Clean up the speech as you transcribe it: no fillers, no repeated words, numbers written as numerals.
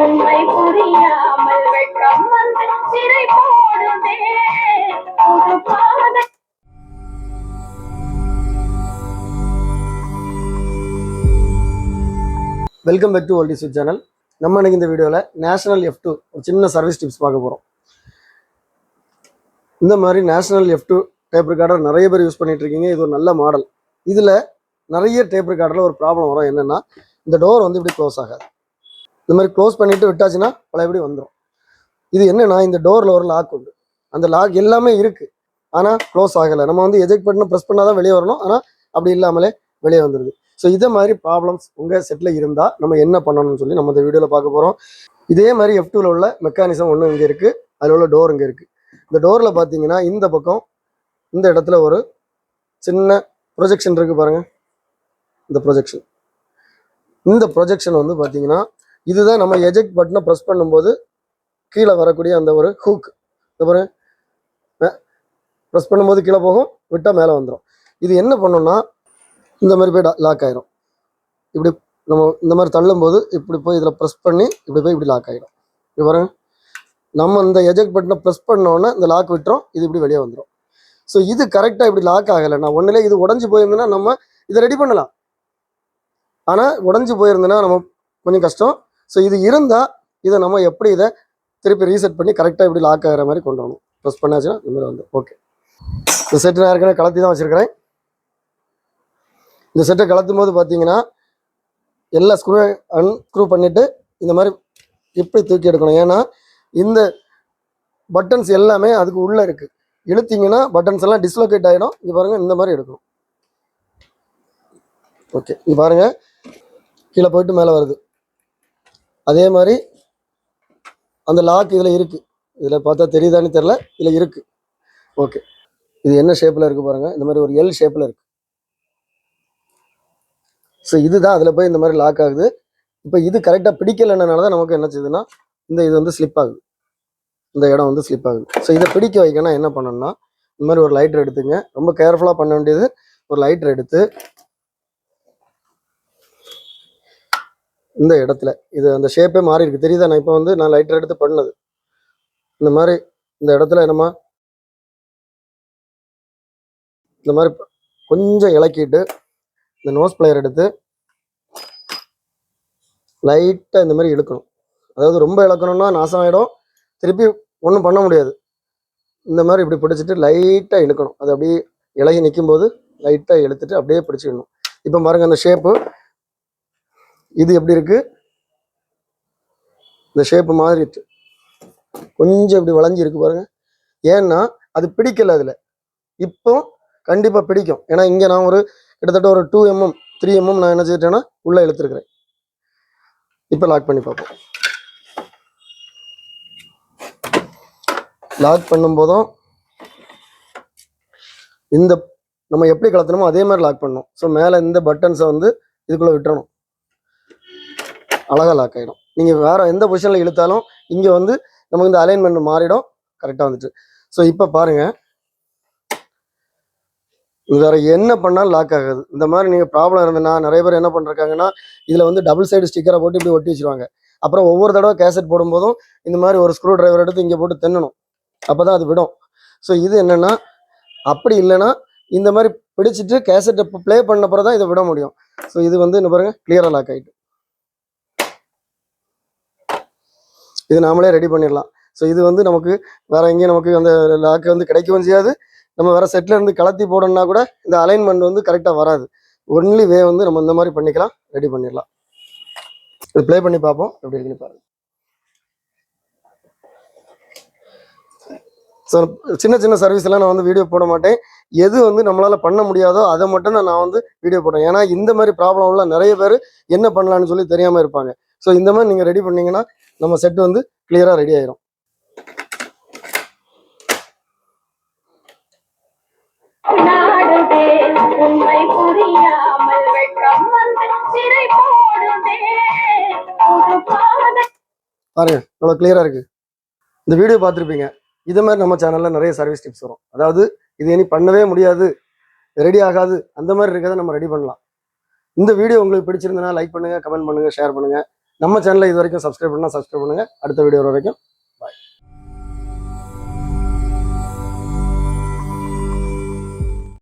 உண்மை புரியாமல் வெட்கம் வந்து சிறை போடுதே ஒரு பாதை. Welcome back to oldie sweet channel. நம்ம இன்னைக்கு இந்த வீடியோவில் நேஷனல் F2 ஒரு சின்ன சர்வீஸ் டிப்ஸ் பார்க்க போகிறோம். இந்த மாதிரி நேஷனல் F2 டேப் ரெக்கார்டர் நிறைய பேர் யூஸ் பண்ணிட்டு இருக்கீங்க. இது ஒரு நல்ல மாடல். இதில் நிறைய டேப் ரெக்கார்டரில் ஒரு ப்ராப்ளம் வரும். என்னென்னா, இந்த டோர் வந்து இப்படி க்ளோஸ் ஆகாது. இந்த மாதிரி க்ளோஸ் பண்ணிவிட்டு விட்டாச்சுன்னா பழையபடி வந்துடும். இது என்னென்னா, இந்த டோரில் ஒரு லாக் உண்டு. அந்த லாக் எல்லாமே இருக்குது, ஆனால் க்ளோஸ் ஆகலை. நம்ம வந்து எஜெக்ட் பட்டனை ப்ரெஸ் பண்ணால் தான் வெளியே வரணும், ஆனால் அப்படி இல்லாமலே வெளியே வந்துடுது. ஸோ இதே மாதிரி ப்ராப்ளம்ஸ் உங்கள் செட்டில் இருந்தால் நம்ம என்ன பண்ணணும்னு சொல்லி நம்ம இந்த வீடியோவில் பார்க்க போகிறோம். இதே மாதிரி F2ல உள்ள மெக்கானிசம் ஒன்று இங்கே இருக்குது, அதில் உள்ள டோர் இங்கே இருக்குது. இந்த டோரில் பார்த்தீங்கன்னா இந்த பக்கம் இந்த இடத்துல ஒரு சின்ன ப்ரொஜெக்ஷன் இருக்குது பாருங்கள். இந்த ப்ரொஜெக்ஷன் வந்து பார்த்தீங்கன்னா இதுதான் நம்ம எஜெக்ட் பட்டனை ப்ரெஸ் பண்ணும்போது கீழே வரக்கூடிய அந்த ஒரு ஹூக். இந்த பாருங்க, ப்ரெஸ் பண்ணும்போது கீழே போகும், விட்டால் மேலே வந்துடும். இது என்ன பண்ணோம்னா இந்த மாதிரி போய் லாக் ஆயிரும். இப்படி நம்ம இந்த மாதிரி தள்ளும்போது இப்படி போய் இதில் ப்ரெஸ் பண்ணி இப்படி போய் இப்படி லாக் ஆகிடும். இப்படி பாருங்க, நம்ம இந்த எஜெக்ட் பட்டனை ப்ரெஸ் பண்ணோன்னே இந்த லாக் விட்டுரும், இது இப்படி வெளியே வந்துடும். ஸோ இது கரெக்டாக இப்படி லாக் ஆகலை. நான் ஒன்றிலே இது உடஞ்சி போயிருந்தேன்னா நம்ம இதை ரெடி பண்ணலாம், ஆனால் உடஞ்சி போயிருந்தேன்னா நம்ம கொஞ்சம் கஷ்டம். ஸோ இது இருந்தால் இதை நம்ம எப்படி இதை திருப்பி ரீசெட் பண்ணி கரெக்டாக இப்படி லாக் ஆகிற மாதிரி கொண்டு வரணும். ப்ரெஸ் பண்ணாச்சுன்னா இந்த மாதிரி வந்து ஓகே. இந்த செட்டு நான் ஏற்கனவே கலத்தி தான் வச்சுருக்கிறேன். இந்த செட்டை கலத்தும் போது பார்த்தீங்கன்னா எல்லா ஸ்க்ரூ அன்ஸ்க்ரூ பண்ணிவிட்டு இந்த மாதிரி எப்படி தூக்கி எடுக்கணும். ஏன்னா இந்த பட்டன்ஸ் எல்லாமே அதுக்கு உள்ளே இருக்குது. இழுத்தீங்கன்னா பட்டன்ஸ் எல்லாம் டிஸ்லோகேட் ஆகிடும். இங்கே பாருங்கள், இந்த மாதிரி எடுக்கணும். ஓகே, இங்கே பாருங்கள், கீழே போயிட்டு மேலே வருது. அதே மாதிரி அந்த லாக் இதில் இருக்குது. இதில் பார்த்தா தெரியுதான்னு தெரில, இதில் இருக்குது. ஓகே, இது என்ன ஷேப்பில் இருக்குது பாருங்கள், இந்த மாதிரி ஒரு எல் ஷேப்பில் இருக்குது. ஸோ இதுதான் அதில் போய் இந்த மாதிரி லாக் ஆகுது. இப்போ இது கரெக்டாக பிடிக்கலைனால தான் நமக்கு என்ன செய்யுதுன்னா இது வந்து ஸ்லிப் ஆகுது, இந்த இடம் வந்து ஸ்லிப் ஆகுது. ஸோ இதை பிடிக்க வைக்கணும் என்ன பண்ணணும்னா, இந்த மாதிரி ஒரு லைட்டர் எடுத்துங்க. ரொம்ப கேர்ஃபுல்லாக பண்ண வேண்டியது, ஒரு லைட்டர் எடுத்து இந்த இடத்துல இது அந்த ஷேப்பே மாறி இருக்குது தெரியுதா. நான் இப்போ வந்து நான் லைட்டர் எடுத்து பண்ணது இந்த மாதிரி இந்த இடத்துல நம்ம இந்த மாதிரி கொஞ்சம் இலக்கிட்டு இந்த நோஸ் பிளேயர் எடுத்து லைட்டாக இந்த மாதிரி இழுக்கணும். அதாவது ரொம்ப இழக்கணும்னா நாசம் ஆகிடும், திருப்பி ஒன்றும் பண்ண முடியாது. இந்த மாதிரி இப்படி பிடிச்சிட்டு லைட்டாக இழுக்கணும். அது அப்படியே இலகி நிற்கும் போது லைட்டாக இழுத்துட்டு அப்படியே பிடிச்சிடணும். இப்போ பாருங்கள், அந்த ஷேப்பு இது எப்படி இருக்குது, இந்த ஷேப்பு மாறிட்டு கொஞ்சம் இப்படி வளைஞ்சி இருக்கு பாருங்கள். ஏன்னா அது பிடிக்கல அதில். இப்போ கண்டிப்பாக பிடிக்கும். ஏன்னா இங்கே நான் ஒரு கிட்டத்தட்ட ஒரு 2 mm 3 mm நான் என்ன செய்யிட்டேன்னா உள்ளே இழுத்துருக்கிறேன். இப்போ லாக் பண்ணி பார்ப்போம். லாக் பண்ணும்போதும் இந்த நம்ம எப்படி கலத்தணுமோ அதே மாதிரி லாக் பண்ணணும். ஸோ மேலே இந்த பட்டன்ஸை வந்து இதுக்குள்ளே விட்டுறணும், அழகாக லாக் ஆகிடும். நீங்கள் வேறு எந்த பொசிஷனில் இழுத்தாலும் இங்கே வந்து நமக்கு இந்த அலைன்மெண்ட் மாறிடும், கரெக்டாக வந்துட்டு. ஸோ இப்போ பாருங்கள், வேறு என்ன பண்ணாலும் லாக் ஆகாது. இந்த மாதிரி நீங்கள் ப்ராப்ளம் இருந்ததுன்னா நிறைய பேர் என்ன பண்ணிருக்காங்கன்னா இதில் வந்து டபுள் சைடு ஸ்டிக்கரை போட்டு இப்படி ஒட்டி வச்சுருவாங்க. அப்புறம் ஒவ்வொரு தடவை கேசட் போடும்போதும் இந்த மாதிரி ஒரு ஸ்க்ரூ டிரைவர் எடுத்து இங்கே போட்டு தென்னணும், அப்போ தான் அது விடும். ஸோ இது என்னென்னா அப்படி இல்லைன்னா இந்த மாதிரி பிடிச்சிட்டு கேசட்டை ப்ளே பண்ண பிறகு தான் இதை விட முடியும். ஸோ இது வந்து என்ன பாருங்கள், கிளியராக லாக் ஆகிட்டு. இது நாமளே ரெடி பண்ணிடலாம். ஸோ இது வந்து நமக்கு வேறு எங்கேயும் நமக்கு அந்த லாக் வந்து கிடைக்கவும் செய்யாது. நம்ம வேறு செட்டில் இருந்து கலத்தி போடணும்னா கூட இந்த அலைன்மெண்ட் வந்து கரெக்டாக வராது. ஒன்லி வே வந்து நம்ம இந்த மாதிரி பண்ணிக்கலாம், ரெடி பண்ணிடலாம். இது ப்ளே பண்ணி பார்ப்போம் எப்படி இருக்குன்னு பாருங்கள். ஸோ சின்ன சின்ன சர்வீஸ்லாம் நான் வந்து வீடியோ போட மாட்டேன். எது வந்து நம்மளால் பண்ண முடியாதோ அதை மட்டும் தான் நான் வந்து வீடியோ போடுறேன். ஏன்னா இந்த மாதிரி ப்ராப்ளம் உள்ள நிறைய பேர் என்ன பண்ணலான்னு சொல்லி தெரியாமல் இருப்பாங்க. ஸோ இந்த மாதிரி நீங்கள் ரெடி பண்ணிங்கன்னா நம்ம செட் வந்து கிளியராக ரெடி ஆயிரும். பாருங்க எவ்வளோ கிளியராக இருக்குது. இந்த வீடியோ பார்த்துருப்பீங்க. இதே மாதிரி நம்ம சேனலில் நிறைய சர்வீஸ் டிப்ஸ் வரும். அதாவது இது இனி பண்ணவே முடியாது, ரெடி ஆகாது, அந்த மாதிரி இருக்கிறத நம்ம ரெடி பண்ணலாம். இந்த வீடியோ உங்களுக்கு பிடிச்சிருந்தனா லைக் பண்ணுங்கள், கமெண்ட் பண்ணுங்கள், ஷேர் பண்ணுங்கள். நம்ம சேனலை இது வரைக்கும் சப்ஸ்கிரைப் பண்ணால் சப்ஸ்கிரைப் பண்ணுங்கள். அடுத்த வீடியோ வரைக்கும்